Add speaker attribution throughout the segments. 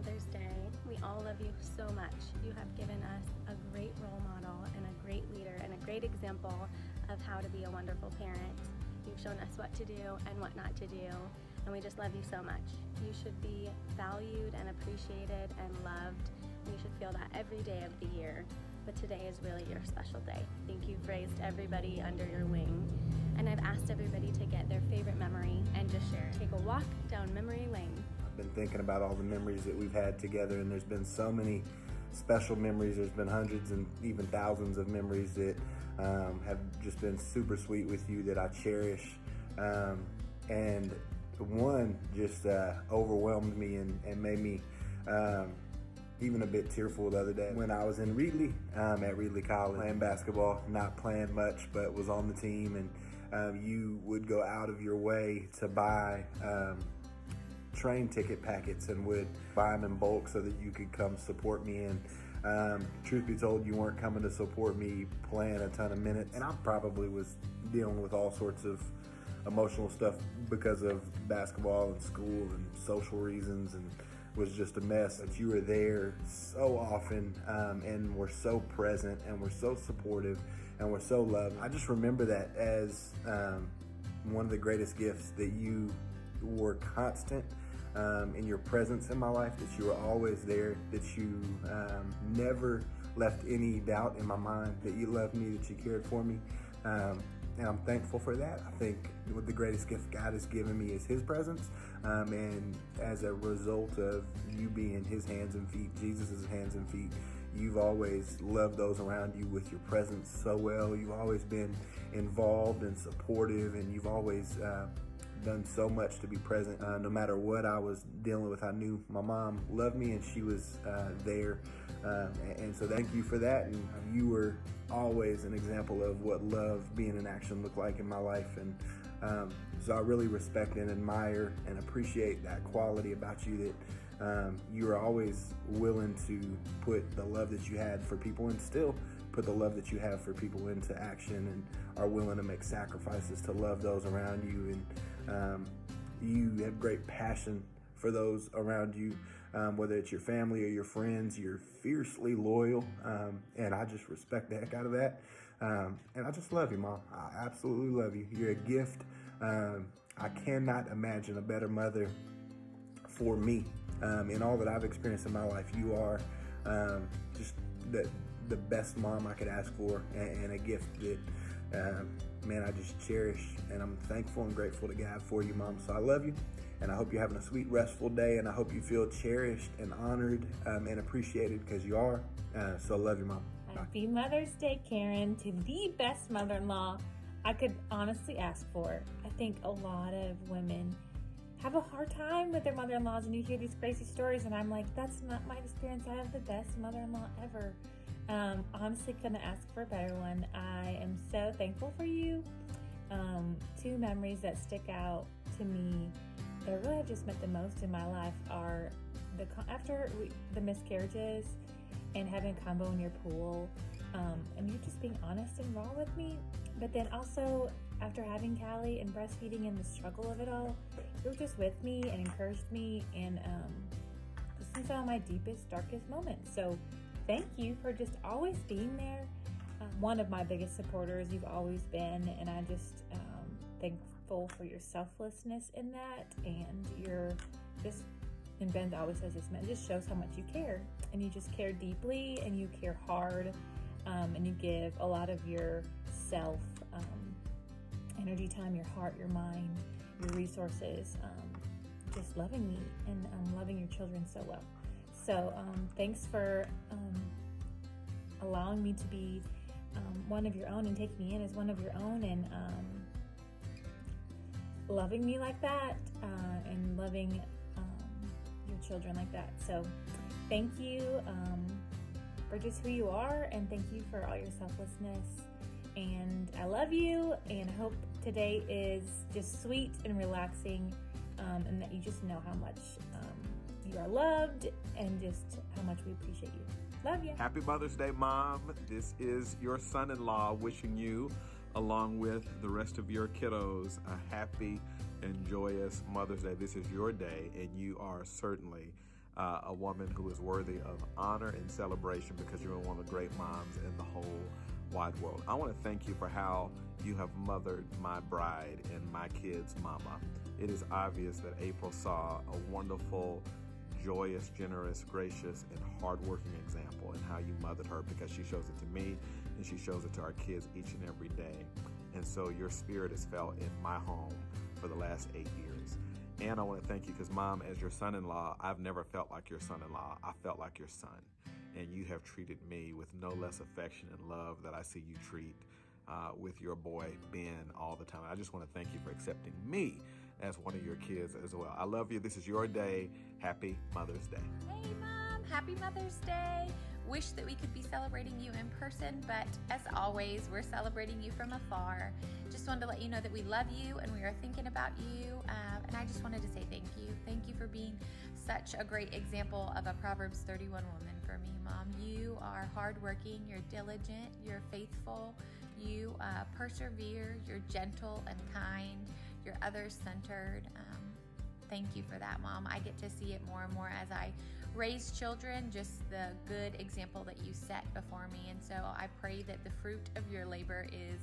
Speaker 1: Mother's Day. We all love you so much. You have given us a great role model and a great leader and a great example of how to be a wonderful parent. You've shown us what to do and what not to do, and we just love you so much. You should be valued and appreciated and loved, and you should feel that every day of the year. But today is really your special day. I think you've raised everybody under your wing, and I've asked everybody to get their favorite memory and just share. Take a walk down memory lane.
Speaker 2: I've been thinking about all the memories that we've had together, and there's been so many special memories. There's been hundreds and even thousands of memories that have just been super sweet with you that I cherish. And one just overwhelmed me and made me even a bit tearful the other day. When I was in Reedley, at Reedley College, playing basketball, not playing much, but was on the team, and you would go out of your way to buy train ticket packets and would buy them in bulk so that you could come support me. And truth be told, you weren't coming to support me playing a ton of minutes, and I probably was dealing with all sorts of emotional stuff because of basketball and school and social reasons, and was just a mess. But you were there so often, and were so present, and were so supportive, and were so loved. I just remember that as one of the greatest gifts, that you were constant in your presence in my life, that you were always there, that you never left any doubt in my mind that you loved me, that you cared for me. And I'm thankful for that. I think what the greatest gift God has given me is His presence. And as a result of you being His hands and feet, Jesus' hands and feet, you've always loved those around you with your presence so well. You've always been involved and supportive, and you've always done so much to be present. No matter what I was dealing with, I knew my mom loved me, and she was there. And so thank you for that. And you were always an example of what love being in action looked like in my life. And so I really respect and admire and appreciate that quality about you, that you were always willing to put the love that you had for people, and still put the love that you have for people into action, and are willing to make sacrifices to love those around you. And you have great passion for those around you, whether it's your family or your friends. You're fiercely loyal, and I just respect the heck out of that. And I just love you, Mom. I absolutely love you. You're a gift. I cannot imagine a better mother for me. In all that I've experienced in my life, you are just the best mom I could ask for, and a gift that, man, I just cherish, and I'm thankful and grateful to God for you, Mom. So I love you, and I hope you're having a sweet, restful day, and I hope you feel cherished and honored and appreciated, because you are. So I love you, Mom.
Speaker 3: Happy Mother's Day, Karen, to the best mother-in-law I could honestly ask for. I think a lot of women have a hard time with their mother-in-laws, and you hear these crazy stories, and I'm like, that's not my experience. I have the best mother-in-law ever. Honestly couldn't ask for a better one. I am so thankful for you. Two memories that stick out to me that really have just meant the most in my life are after the miscarriages and having a combo in your pool, and you just being honest and raw with me. But then also after having Callie and breastfeeding and the struggle of it all, you were just with me and encouraged me, and just in some of my deepest, darkest moments. So thank you for just always being there. One of my biggest supporters you've always been, and I just thankful for your selflessness in that, and your just, and Ben always says this, man, it just shows how much you care, and you just care deeply, and you care hard, and you give a lot of your self, energy, time, your heart, your mind, your resources, just loving me and loving your children so well. So thanks for allowing me to be one of your own, and taking me in as one of your own, and loving me like that, and loving your children like that. So thank you for just who you are, and thank you for all your selflessness. And I love you, and I hope today is just sweet and relaxing, and that you just know how much you are loved, and just how much we appreciate you. Love you.
Speaker 4: Happy Mother's Day, Mom. This is your son-in-law wishing you, along with the rest of your kiddos, a happy and joyous Mother's Day. This is your day, and you are certainly a woman who is worthy of honor and celebration because you're one of the great moms in the whole wide world. I want to thank you for how you have mothered my bride and my kids' mama. It is obvious that April saw a wonderful, joyous, generous, gracious, and hardworking example in how you mothered her, because she shows it to me and she shows it to our kids each and every day. And so your spirit is felt in my home for the last 8 years. And I want to thank you because, Mom, as your son-in-law, I've never felt like your son-in-law. I felt like your son. And you have treated me with no less affection and love that I see you treat with your boy, Ben, all the time. I just want to thank you for accepting me as one of your kids as well. I love you. This is your day. Happy Mother's Day.
Speaker 5: Hey, Mom. Happy Mother's Day. Wish that we could be celebrating you in person, but as always, we're celebrating you from afar. Just wanted to let you know that we love you and we are thinking about you. And I just wanted to say thank you. Thank you for being such a great example of a Proverbs 31 woman for me, Mom. You are hardworking, you're diligent, you're faithful, you persevere, you're gentle and kind, you're others-centered. Thank you for that, Mom. I get to see it more and more as I raise children, just the good example that you set before me. And so I pray that the fruit of your labor is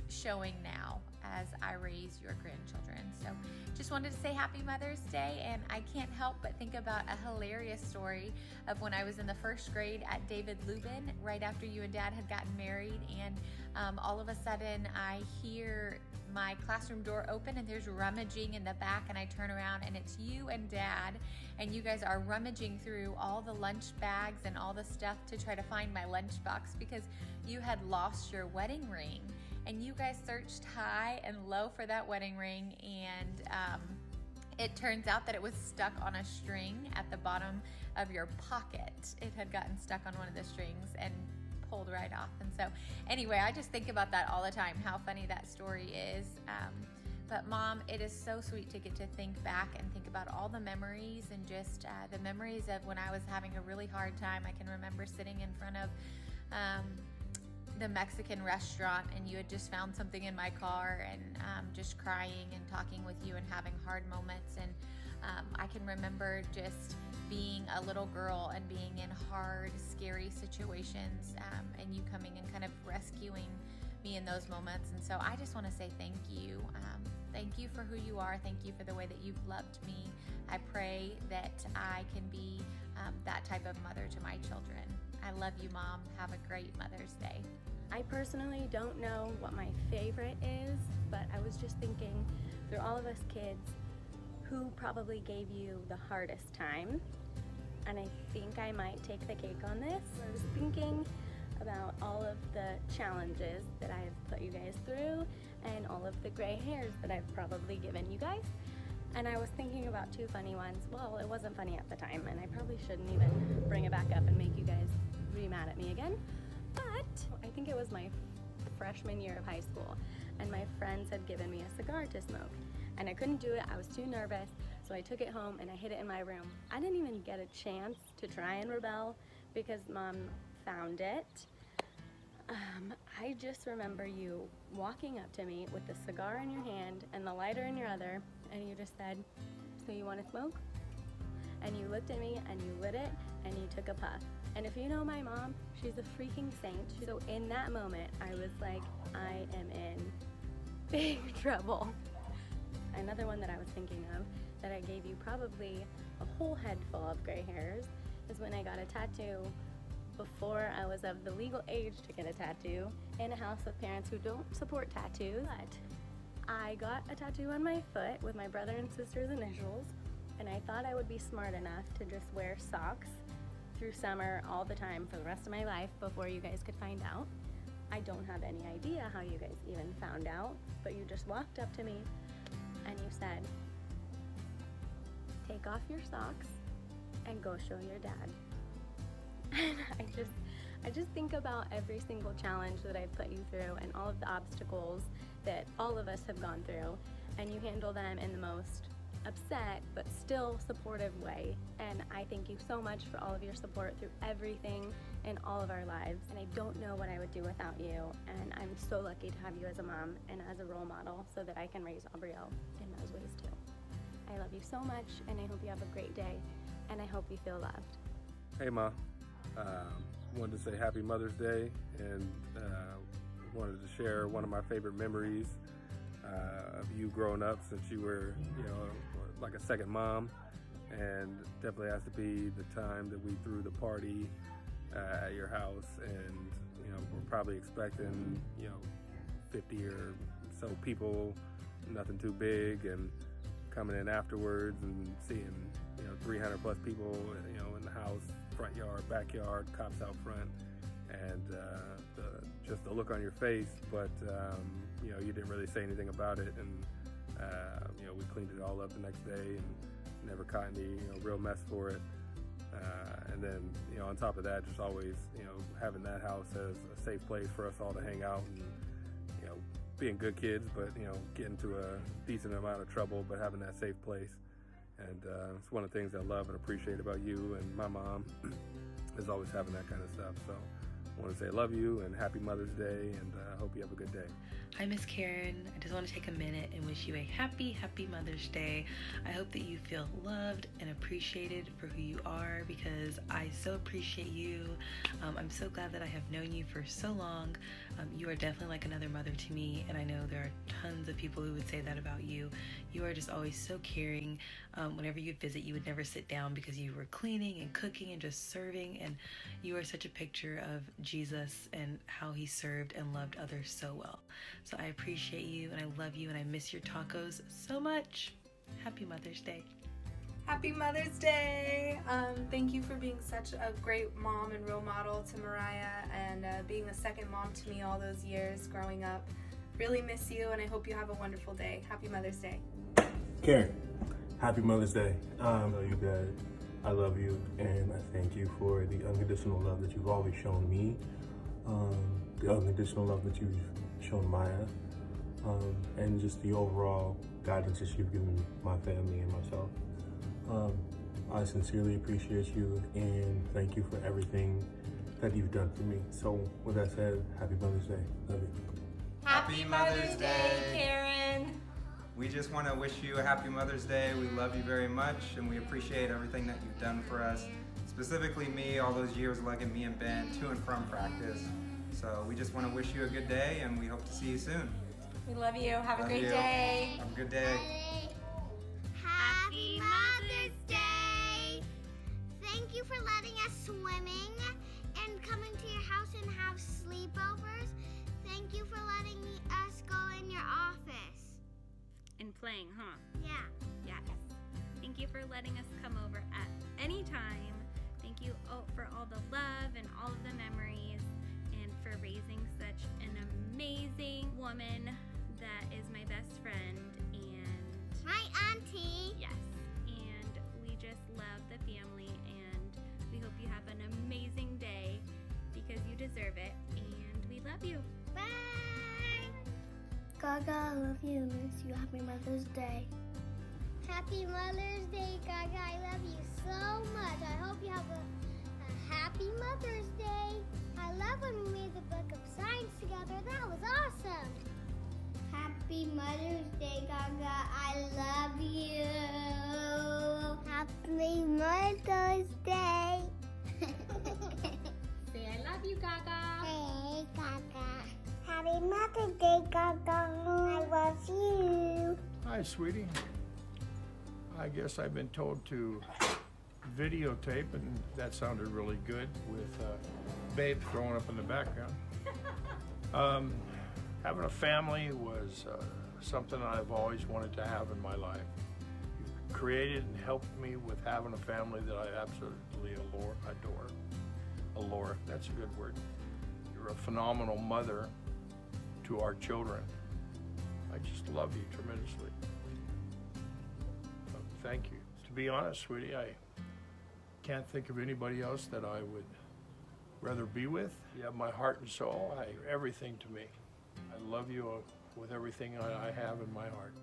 Speaker 5: showing now as I raise your grandchildren. So just wanted to say happy Mother's Day, and I can't help but think about a hilarious story of when I was in the first grade at David Lubin, right after you and Dad had gotten married, and all of a sudden I hear my classroom door open and there's rummaging in the back, and I turn around and it's you and Dad, and you guys are rummaging through all the lunch bags and all the stuff to try to find my lunchbox because you had lost your wedding ring. And you guys searched high and low for that wedding ring, and it turns out that it was stuck on a string at the bottom of your pocket. It had gotten stuck on one of the strings and pulled right off. And so anyway, I just think about that all the time, how funny that story is. But Mom, it is so sweet to get to think back and think about all the memories, and just the memories of when I was having a really hard time. I can remember sitting in front of the Mexican restaurant, and you had just found something in my car, and just crying and talking with you and having hard moments. And I can remember just being a little girl and being in hard, scary situations, and you coming and kind of rescuing me in those moments. And so I just want to say thank you. Thank you for who you are. Thank you for the way that you've loved me. I pray that I can be that type of mother to my children. I love you, Mom. Have a great Mother's Day.
Speaker 1: I personally don't know what my favorite is, but I was just thinking through all of us kids, who probably gave you the hardest time? And I think I might take the cake on this. I was thinking about all of the challenges that I have put you guys through and all of the gray hairs that I've probably given you guys. And I was thinking about two funny ones. Well, it wasn't funny at the time, and I probably shouldn't even bring it back up and make you guys be mad at me again. But I think it was my freshman year of high school, and my friends had given me a cigar to smoke. And I couldn't do it, I was too nervous, so I took it home and I hid it in my room. I didn't even get a chance to try and rebel because Mom found it. I just remember you walking up to me with the cigar in your hand and the lighter in your other, and you just said, "So you want to smoke?" And you looked at me and you lit it and you took a puff. And if you know my mom, she's a freaking saint. So in that moment, I was like, I am in big trouble. Another one that I was thinking of that I gave you probably a whole head full of gray hairs is when I got a tattoo before I was of the legal age to get a tattoo in a house of parents who don't support tattoos. But I got a tattoo on my foot with my brother and sister's initials, and I thought I would be smart enough to just wear socks through summer all the time for the rest of my life before you guys could find out. I don't have any idea how you guys even found out, but you just walked up to me and you said, "Take off your socks and go show your dad." And I just think about every single challenge that I've put you through and all of the obstacles that all of us have gone through, and you handle them in the most upset but still supportive way. And I thank you so much for all of your support through everything in all of our lives, and I don't know what I would do without you, and I'm so lucky to have you as a mom and as a role model so that I can raise Aubrielle in those ways too. I love you so much, and I hope you have a great day. and I hope you feel loved.
Speaker 6: Hey Ma, wanted to say Happy Mother's Day, and wanted to share one of my favorite memories of you growing up, since you were, like a second mom, and definitely has to be the time that we threw the party at your house, and we're probably expecting 50 or so people, nothing too big, and coming in afterwards and seeing 300 plus people in the house, front yard, backyard, cops out front, and just the look on your face, but you didn't really say anything about it, and we cleaned it all up the next day and never caught any real mess for it. And then on top of that, just always having that house as a safe place for us all to hang out, and being good kids, but getting to a decent amount of trouble, but having that safe place. And it's one of the things I love and appreciate about you and my mom is always having that kind of stuff. So I want to say I love you and Happy Mother's Day, and I hope you have a good day.
Speaker 7: Hi, Miss Karen. I just want to take a minute and wish you a happy Mother's Day. I hope that you feel loved and appreciated for who you are, because I so appreciate you. I'm so glad that I have known you for so long. You are definitely like another mother to me, and I know there are tons of people who would say that about you. You are just always so caring. Whenever you visit, you would never sit down because you were cleaning and cooking and just serving, and you are such a picture of Jesus and how he served and loved others so well. So I appreciate you, and I love you, and I miss your tacos so much. Happy Mother's Day.
Speaker 8: Happy Mother's Day! Thank you for being such a great mom and role model to Mariah, and being a second mom to me all those years growing up. Really miss you, and I hope you have a wonderful day. Happy Mother's Day.
Speaker 9: Karen, happy Mother's Day. I know you that I love you, and I thank you for the unconditional love that you've always shown me, the unconditional love that you've shown Maya, and just the overall guidance that you've given my family and myself. I sincerely appreciate you, and thank you for everything that you've done for me. So with that said, happy Mother's Day. Love you.
Speaker 10: Happy Mother's Day,
Speaker 8: Karen!
Speaker 10: We just want to wish you a happy Mother's Day. We love you very much, and we appreciate everything that you've done for us. Specifically me, all those years lugging me and Ben to and from practice. So we just want to wish you a good day, and we hope to see you soon.
Speaker 8: We love you. Have a
Speaker 10: Love
Speaker 8: great
Speaker 10: you.
Speaker 8: day.
Speaker 10: Have a good day.
Speaker 11: Happy Mother's Day! Thank you for letting us swimming and coming to your house and have sleepovers. Thank you for letting us go in your office.
Speaker 12: And playing, huh?
Speaker 11: Yeah.
Speaker 12: Yes. Thank you for letting us come over at any time. Thank you for all the love and all of the memories, and for raising such an amazing woman that is my best friend and
Speaker 11: My auntie.
Speaker 12: yes, and we just love the family, and we hope you have an amazing day because you deserve it, and we love you.
Speaker 11: Bye.
Speaker 13: Gaga, I love you. Miss you. Happy Mother's Day.
Speaker 11: Happy Mother's Day, Gaga. I love you so much. I hope you have a happy Mother's Day. I love when we made the book of signs together. That was awesome. Happy Mother's Day, Gaga. I love you. Happy Mother's Day.
Speaker 12: Say I love you, Gaga.
Speaker 11: Hey, Gaga. Happy Mother's Day, Gaga. I love you.
Speaker 14: Hi, sweetie. I guess I've been told to videotape, and that sounded really good with Babe throwing up in the background. Having a family was something I've always wanted to have in my life. You created and helped me with having a family that I absolutely adore. That's a good word. You're a phenomenal mother to our children. I just love you tremendously. Thank you. To be honest, sweetie, I can't think of anybody else that I would rather be with. You have my heart and soul, everything to me. I love you with everything I have in my heart.